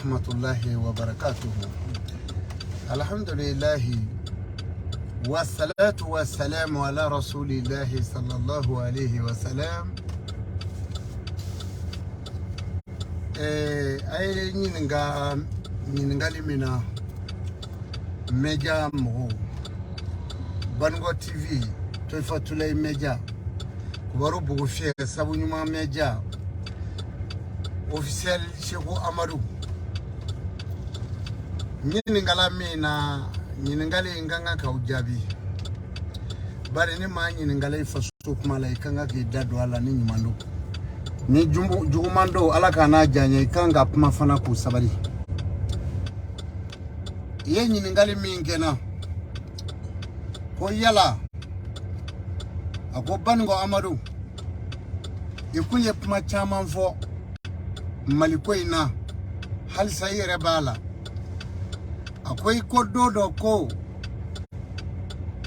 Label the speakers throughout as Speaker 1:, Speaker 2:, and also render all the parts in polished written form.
Speaker 1: ورحمة الله وبركاته. الحمد لله والصلاة والسلام على رسول الله صلى الله عليه وسلم. أي نينغالي منا ميجا مو Bango TV toifatulay media kubaru bugufye sabu nyuma media officiel Sheikh Amadou nyiningala mina nyiningale nganga ka ujabi bare ni ma nyiningala ifasu kumala ikanga ke dadu ala ni nyumando ni jugumando ala kana janya ikanga pumafana ku sabari ye nyiningale mingena ko yala ako Bango Amadou ikunye puma chaman fo maliko ina hal sayere bala akoy ko dodo ko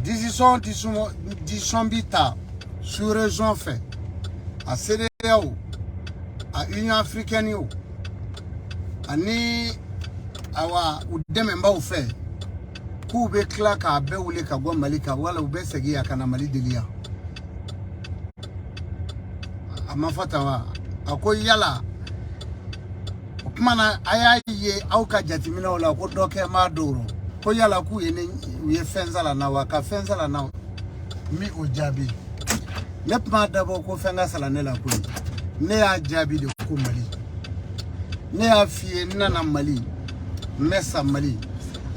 Speaker 1: disons bita sur raison fait à CEDEAO à Union africaine yo ani awa udeme mba fait kube klaka be wule ka gwa malika wala ube segi ya kana mali delia amafata wa akoy yala kumana ayaye au ka jatimina wala ko doke ma doro ko yala ku ye fenzala na waka fenzala na mi ujabi nepma dabo ko fenga sala ne la ko ne ya jabi de ko mali ne ya fie nana mali mesa mali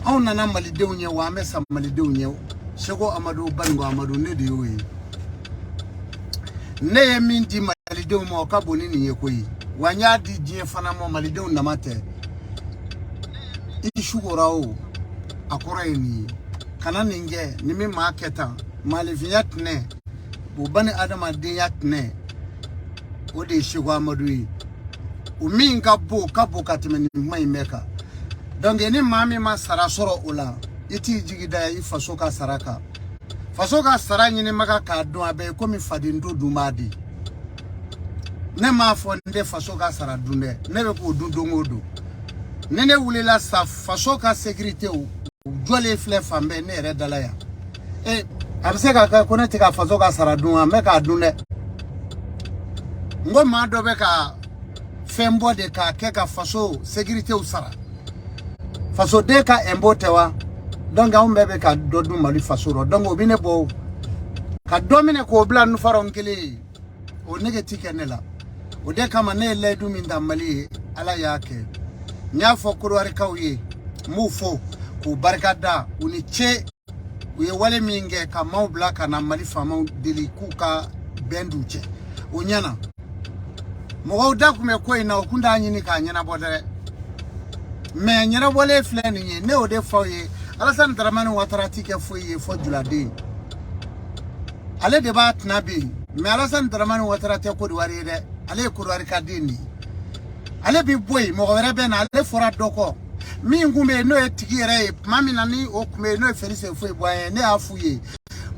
Speaker 1: on nana mali de unye wa mesa mali de unye Sheikh Amadou Bango Amadou ne de yoyi ne ye min di mali de mo ka boni ni ye koyi wanya di je fana mo mali de unamate ishugorao akora ni kana ninge ni mi marketa mali viat ne bo bani adama de yat ne o de Sheikh Amadou yi o min ka bo katime ni mai meka donc ni mami ma sara soro ola iti jigida yi fasoka saraka fasoka saranya ni maka ka don abe ko mi fadindo dumadi ne ma fonde fasoka sara dunde ne be ko dudongodo ne wulela sa fasoka sécurité o jole fle fambe ne re dalaya abseka ka konete ka fasoka sara dunwa me ka dunde ngoma do be ka fembo de ka keka faso sécurité o sara faso de ka embotewa donc on bebe ka dodu mali faso ro donc obine bo ka domine ko bla nu faron kele o negetike nela o de kama ne ledu minda mali ala yake nya fo kurwari kawye mufo ku barkada uni che uye wale minge ka maubla kana mali fama dili kuka benduche unyana mo da kume ko ina okunda anyini ka nyana bodere me nyana wole fleni ne o de foye Alassane Dramane Ouattara tike foye fo julade ale de ba tnabi me Alassane Dramane Ouattara te ko diwari de ale ko diwari kadini ale bi boy mo were be na ale fora doko mi ngume no etigire mami nani o kume no ferise foye boye ne afuye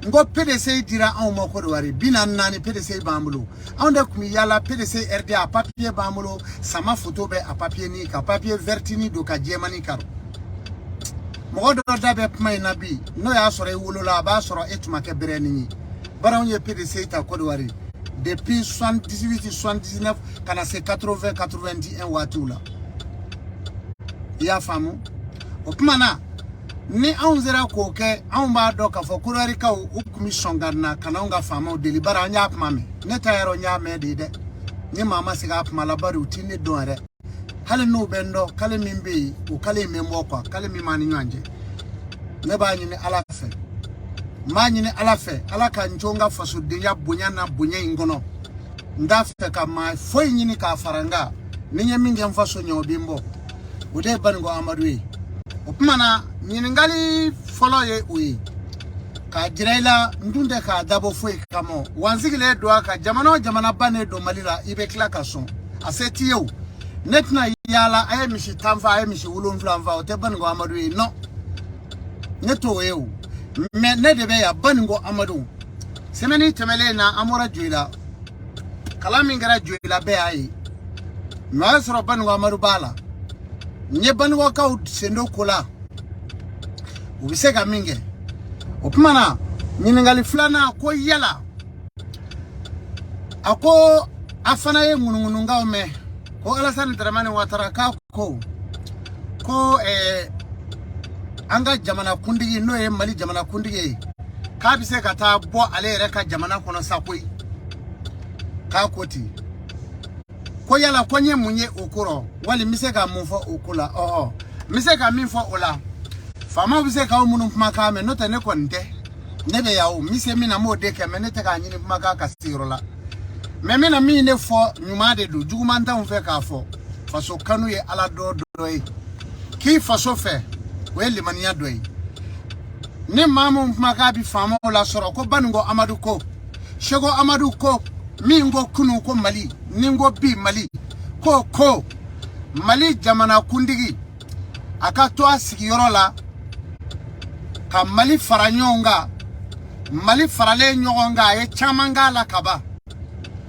Speaker 1: ngo PDC dira an mo ko diwari bina nani PDC bambulo an de kumi yala PDC RDA papier bambulo sama photo be a papier ni ka papier vertini do ka jemani karo mo do dabe pmay nabi no ya sore wolola ba soro etuma ke bereni bara on ye PDC ta ko diwari depuis 78 79 kana c'est 80 91 watula ya famu opmana ni anzera ko ke an ba do ka fo kurari ka o commission ganna kana nga fama deli bara nya apmame ne tayaro nya me de ni mama siga apmala bari utini donre hale no bendo kale mimbe o kale membo kwa kale mimani nyanje ne ba nyini alafe ma nyini alafe alaka njonga faso de ya bunya na bunya ingono ndafe ka ma foi nyini ka faranga ni nyeminge mfaso nyobimbo ode Bango Amadou opmana nyingali follow ye uyi ka jiraila ndunde ka dabo foi kamo wanzigile do aka jamana bane do malila ibe klaka son aseti yo netna yala ay mishi tamfa ay mishi wulun flamfa o te Bango Amadou no neto yo me ne de be ya Bango Amadou semeni temele na amora juila kala mingara juila be ay ma soro Bango Amadou bala nye banwa ka sendo kola ubiseka minge opmana nyiningali flana ko yala ako afana ye munungununga ome ko Alassane Dramane Ouattara ka ko anga jamana kundigi no ye Mali jamana kundigi ka bise ka ta bo ale reka jamana kono sakoi ka koti ko yala ko nye munye okoro wali mise ka munfo okula mise ka minfo ola fama bise ka munu maka me no tane konde nebe yawo mise mina mo de ke me ne te ka nyini maka ka sirola me mina mi ne fo nyuma de do jugumanta unfe ka fo faso kanu ye ala do doyi ki faso fe we limaniya doyi ne mamu maka bi fama ola soro ko bango Amadou ko shego Amadou ko mingo kunu ko Mali ningo bi Mali ko Mali jamana kundigi akato asigi yorola ka Mali faranyonga Mali farale nyonga ye chamanga la kaba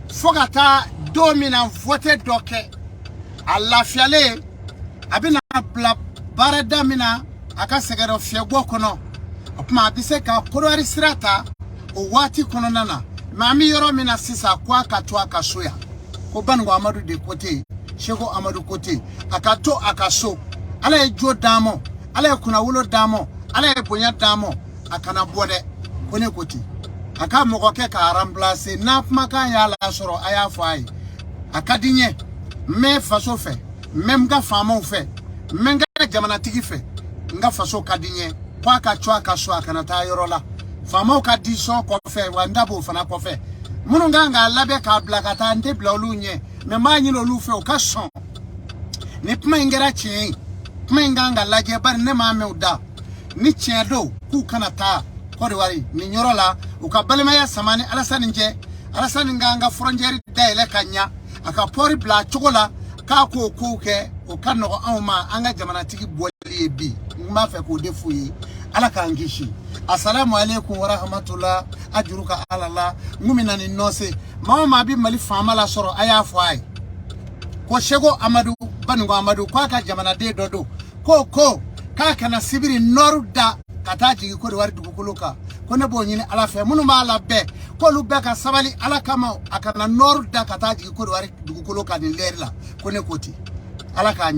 Speaker 1: fogata domina vote doke alla fiale abina bla barada mina aka segero fiego kono opma bise ka korori sirata o wati kono nana mami yoro mina sisa kwa katwa kasoya ko bango Amadou de côté shego Amadou côté akato akaso ala ejo damo ala kuna wulo damo ala bonya damo akana bode kone côté aka mogoke ka remplacer na maka ya la soro aya fai akadinye me faso fe même ga famo fe menga jamana tigi fe nga faso kadinye kwa ka chwa ka so akana ta yorola famo ka diso ko fe wanda bo fana ko fe mununga nga labe ka blakata nde blolunye me manyi lo lu fe o ka son ni pmengera chi pmenga nga laje bar ne ma me uda ni chedo ku kana ta kodi wari ni nyorola ukabalema ya samani Alassane nganga frontiere daile kanya aka pori bla chokola ka ko ke o kanno awma anga jamana tigi bolli bi ma fe ko defuyi ala ka ngishi assalamu alaikum wa rahmatullah ajruka Allah mumina ni nose mama bi Mali fama la soro aya fai ko shego Amadou bango Amadou kwa ka jamana de dodo ko ka kana sibiri norda kataji ko de wari dugukoloka ko ne bo nyini ala fe munu ma ala be ko lu be ka sabali ala kama akana norda kataji ko de wari dugukoloka ni lerla ko ne koti ala ka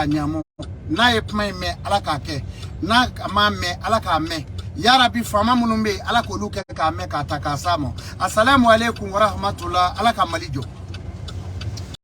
Speaker 1: nyamo na ye pmai me ala ka ke na ma me ala ka me ya rabbi fama munu be ala ko lu ke ka me ka takasamo assalamu alaikum wa rahmatullah ala ka Malijo